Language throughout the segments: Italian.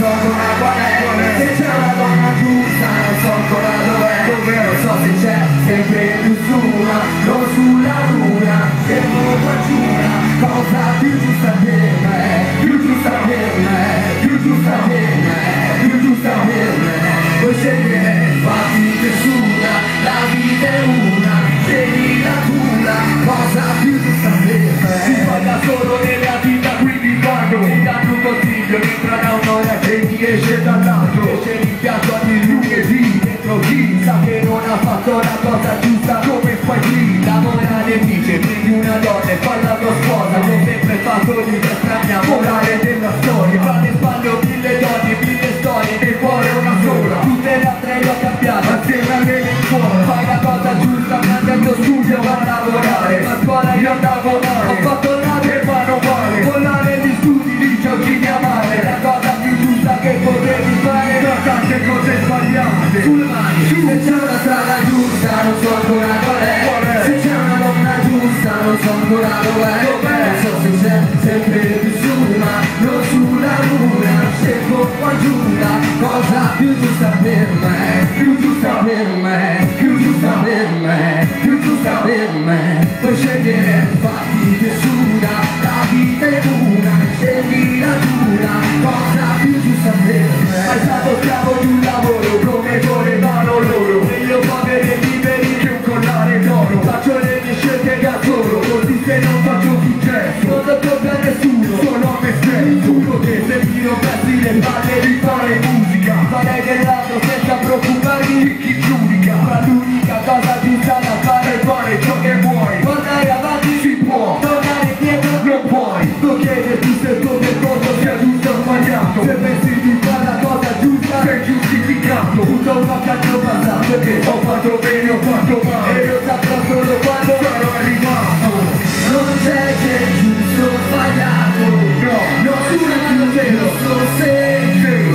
so ancora qual è. Se c'è una donna giusta non so ancora dov'è. Non so se c'è sempre più su una, non sulla luna, siamo qua giù una cosa più giusta per me, più giusta per me, più giusta per me, più giusta per me. Puoi scegliere, fatti nessuna, la vita è una, scegli la tua, cosa più giusta per me. Si parla solo nella vita, quindi quando ti danno un consiglio, entra da un'ora e ti esce dall'altro. Esce l'impianto ogni lunedì, dentro chi sa che non ha fatto la cosa giusta come fai qui. La morale dice, prendi una donna e falla tua sposa. L'ho sempre fatto di questa mia morale della storia. Tra le spalle ho mille donne, mille storie, nel cuore una sola. Tutte le altre le ho cambiate, assieme a me in cuore. Fai la cosa giusta, mi andai allo studio a lavorare. A scuola io andavo male, ho fatto nave ma non vale. Volare gli studi di giochi di amare. La cosa più giusta che potevi fare, tra tante cose sbagliate. Sulle mani, se c'è una strada giusta non so ancora qual è. Se c'è una donna giusta non so ancora dov'è. Non so se c'è sempre più su ma non sulla luna, scelgo qua giù la cosa più giusta per me, più giusta per me, più giusta per me, più giusta per me. Puoi scegliere, fatti nessuna, la vita è una, scegli la tua, cosa più giusta per me. Sei stato schiavo di un lavoro come volevano loro, e io poveri e liberi che un collare d'oro. Faccio le mie scelte da solo, così se non faccio successo non do tocca a nessuno, sono me stesso. Giuro che se mi rompessi le palle di fare musica, farei dell'altro senza preoccuparmi di chi giudica. Ma l'unica cosa giusta da fare è fare ciò che vuoi. Guardare avanti si può, tornare indietro non puoi. Non chiederti se il tuo percorso sia giusto o sbagliato. Se pensi di fare la cosa giusta sei giustificato. Tutto va che al mio passato, perché ho fatto bene, ho fatto male, e io saprò solo quando sarò arrivato. Non c'è che è giusto o sbagliato, no, nessuno è giusto se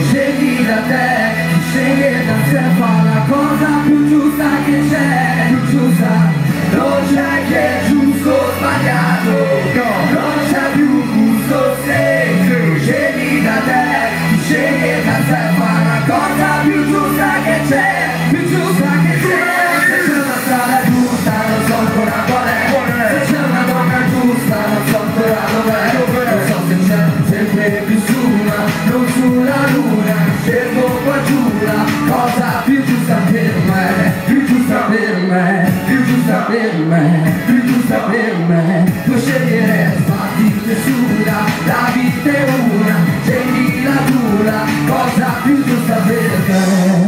scegli da te, scegli da te, fa la cosa più giusta che c'è, più giusta. Non c'è che è giusto o sbagliato, no, non c'è più gusto se scegli da te, scegli da te, fa la cosa più giusta che c'è, più giusta che c'è. Se c'è una strada giusta non so ancora qual è. Se c'è una donna giusta non so ancora dov'è. Non so se c'è sempre più su ma non sulla luna, scelgo qua giù la cosa più giusta per me, più giusta per me, più giusta per me, più giusta per me. Puoi scegliere, fatti nessuna, la vita è una, scegli la tua, cosa più giusta per me.